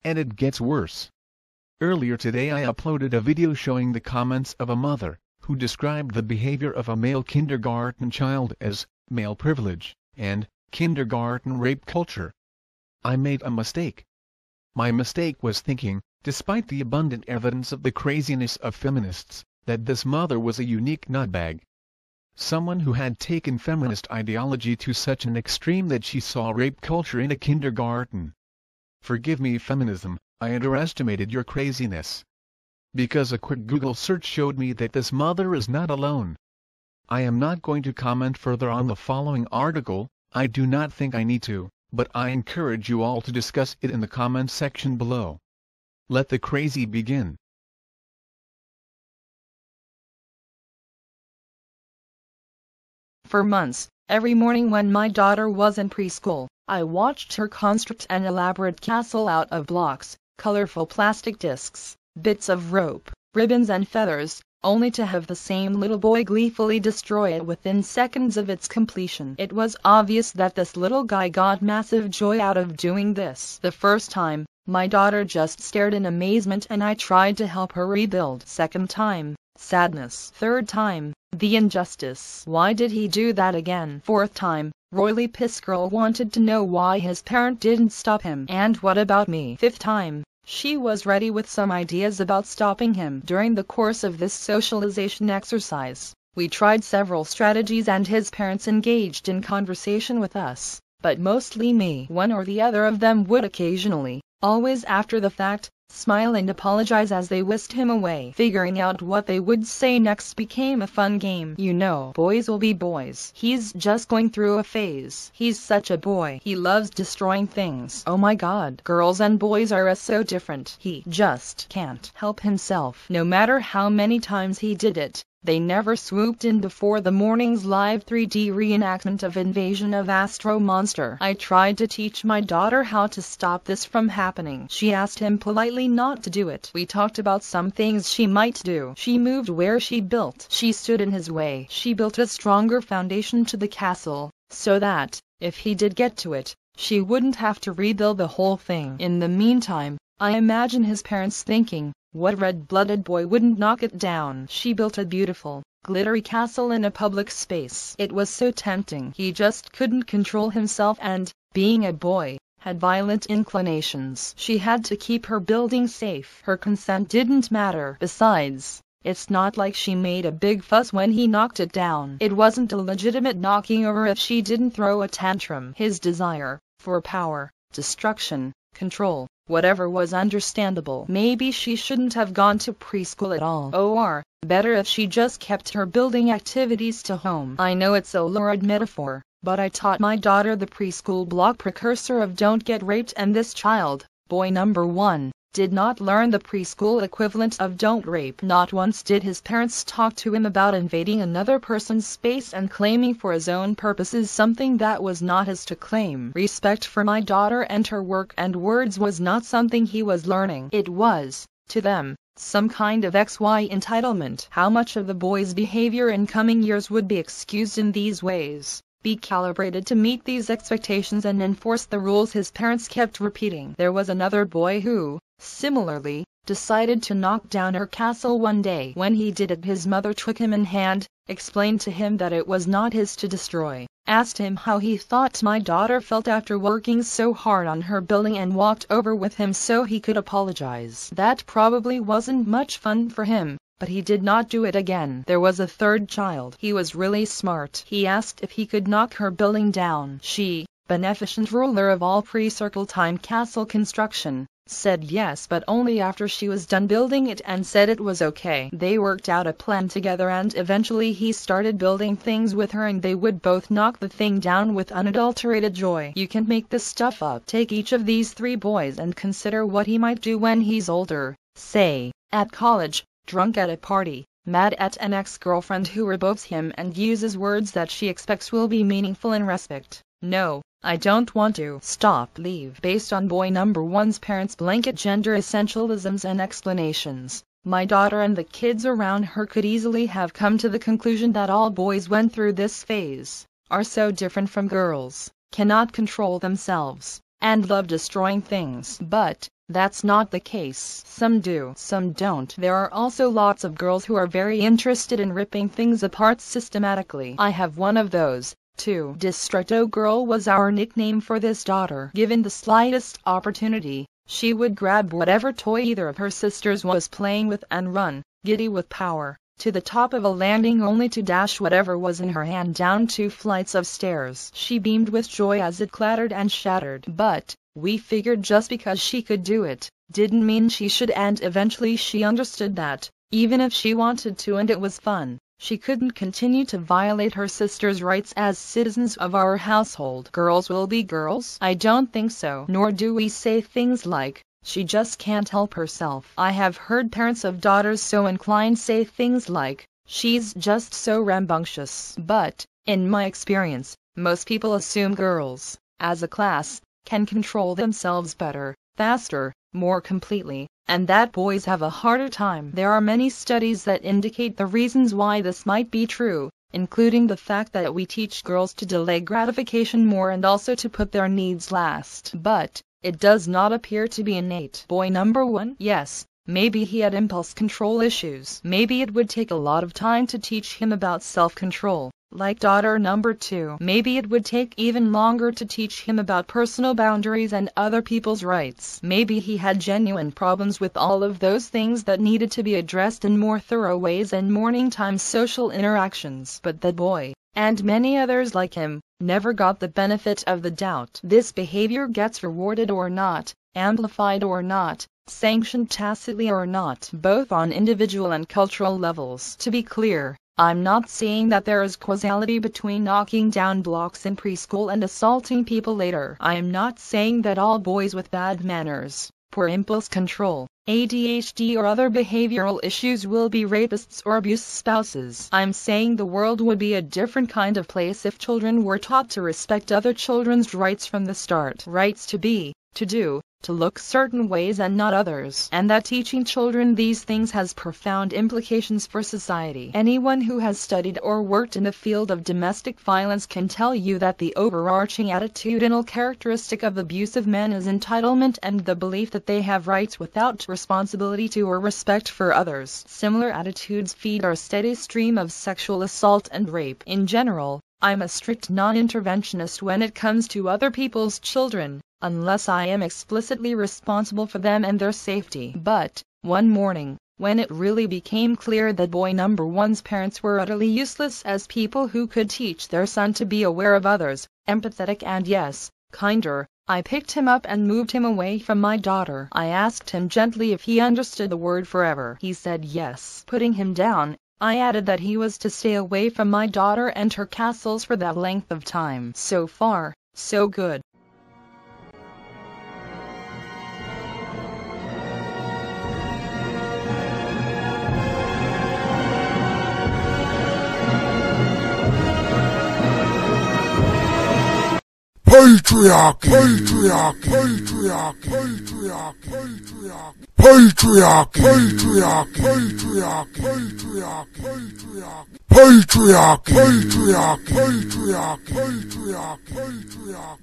and it gets worse. Earlier today I uploaded a video showing the comments of a mother, who described the behavior of a male kindergarten child as male privilege and kindergarten rape culture. I made a mistake. My mistake was thinking, despite the abundant evidence of the craziness of feminists, that this mother was a unique nutbag. Someone who had taken feminist ideology to such an extreme that she saw rape culture in a kindergarten. Forgive me, feminism, I underestimated your craziness. Because a quick Google search showed me that this mother is not alone. I am not going to comment further on the following article. I do not think I need to, but I encourage you all to discuss it in the comments section below. Let the crazy begin. For months, every morning when my daughter was in preschool, I watched her construct an elaborate castle out of blocks, colorful plastic discs, bits of rope, ribbons and feathers, only to have the same little boy gleefully destroy it within seconds of its completion. It was obvious that this little guy got massive joy out of doing this. The first time, my daughter just stared in amazement and I tried to help her rebuild. Second time, sadness. Third time, the injustice. Why did he do that again? Fourth time, royally pissed girl wanted to know why his parent didn't stop him. And what about me? Fifth time, she was ready with some ideas about stopping him. During the course of this socialization exercise, we tried several strategies and his parents engaged in conversation with us, but mostly me. One or the other of them would occasionally, always after the fact, smile and apologize as they whisked him away. Figuring out what they would say next became a fun game. You know, boys will be boys. He's just going through a phase. He's such a boy. He loves destroying things. Oh my god. Girls and boys are so different. He just can't help himself. No matter how many times he did it, they never swooped in before the morning's live 3D reenactment of Invasion of Astro Monster. I tried to teach my daughter how to stop this from happening. She asked him politely not to do it. We talked about some things she might do. She moved where she built. She stood in his way. She built a stronger foundation to the castle, so that, if he did get to it, she wouldn't have to rebuild the whole thing. In the meantime, I imagine his parents thinking, what red-blooded boy wouldn't knock it down? She built a beautiful, glittery castle in a public space. It was so tempting. He just couldn't control himself and, being a boy, had violent inclinations. She had to keep her building safe. Her consent didn't matter. Besides, it's not like she made a big fuss when he knocked it down. It wasn't a legitimate knocking over if she didn't throw a tantrum. His desire for power, destruction, control, whatever was understandable. Maybe she shouldn't have gone to preschool at all. Or, better if she just kept her building activities to home. I know it's a lurid metaphor, but I taught my daughter the preschool block precursor of Don't Get Raped, and this child, boy number 1, did not learn the preschool equivalent of Don't Rape. Not once did his parents talk to him about invading another person's space and claiming for his own purposes something that was not his to claim. Respect for my daughter and her work and words was not something he was learning. It was, to them, some kind of XY entitlement. How much of the boy's behavior in coming years would be excused in these ways? Be calibrated to meet these expectations and enforce the rules his parents kept repeating. There was another boy who, similarly, decided to knock down her castle one day. When he did it, his mother took him in hand, explained to him that it was not his to destroy, asked him how he thought my daughter felt after working so hard on her building, and walked over with him so he could apologize. That probably wasn't much fun for him, but he did not do it again. There was a third child. He was really smart. He asked if he could knock her building down. She, beneficent ruler of all pre-circle time castle construction, said yes, but only after she was done building it, and said it was okay. They worked out a plan together and eventually he started building things with her and they would both knock the thing down with unadulterated joy. You can make this stuff up. Take each of these 3 boys and consider what he might do when he's older, say, at college, drunk at a party, mad at an ex-girlfriend who rebuffs him and uses words that she expects will be meaningful in respect. No, I don't want to. Stop. Leave. Based on boy number 1's parents' blanket gender essentialisms and explanations, my daughter and the kids around her could easily have come to the conclusion that all boys went through this phase, are so different from girls, cannot control themselves, and love destroying things. But, That's not the case. Some do, some don't. There are also lots of girls who are very interested in ripping things apart systematically. I have one of those, too. Destructo Girl was our nickname for this daughter. Given the slightest opportunity, she would grab whatever toy either of her sisters was playing with and run, giddy with power, to the top of a landing only to dash whatever was in her hand down 2 flights of stairs. She beamed with joy as it clattered and shattered. But we figured just because she could do it, didn't mean she should, and eventually she understood that, even if she wanted to and it was fun, she couldn't continue to violate her sister's rights as citizens of our household. Girls will be girls? I don't think so. Nor do we say things like, she just can't help herself. I have heard parents of daughters so inclined say things like, she's just so rambunctious. But, in my experience, most people assume girls, as a class, can control themselves better, faster, more completely, and that boys have a harder time. There are many studies that indicate the reasons why this might be true, including the fact that we teach girls to delay gratification more and also to put their needs last. But it does not appear to be innate. Boy number 1? Yes, maybe he had impulse control issues. Maybe it would take a lot of time to teach him about self-control. Like daughter number 2, maybe it would take even longer to teach him about personal boundaries and other people's rights. Maybe he had genuine problems with all of those things that needed to be addressed in more thorough ways and morning time social interactions. But that boy, and many others like him, never got the benefit of the doubt. This behavior gets rewarded or not, amplified or not, sanctioned tacitly or not, both on individual and cultural levels. To be clear, I'm not saying that there is causality between knocking down blocks in preschool and assaulting people later. I am not saying that all boys with bad manners, poor impulse control, ADHD or other behavioral issues will be rapists or abuse spouses. I'm saying the world would be a different kind of place if children were taught to respect other children's rights from the start. Rights to be, to do, to look certain ways and not others. And that teaching children these things has profound implications for society. Anyone who has studied or worked in the field of domestic violence can tell you that the overarching attitudinal characteristic of abusive men is entitlement and the belief that they have rights without responsibility to or respect for others. Similar attitudes feed our steady stream of sexual assault and rape. In general, I'm a strict non-interventionist when it comes to other people's children, unless I am explicitly responsible for them and their safety. But one morning, when it really became clear that boy number 1's parents were utterly useless as people who could teach their son to be aware of others, empathetic and yes, kinder, I picked him up and moved him away from my daughter. I asked him gently if he understood the word forever. He said yes. Putting him down, I added that he was to stay away from my daughter and her castles for that length of time. So far, so good. Patriarchy, patriarchy, patriarchy, patriarchy, patriarchy, patriarchy, patriarchy, patriarchy, patriarchy, patriarchy, patriarchy, patriarchy, patriarchy.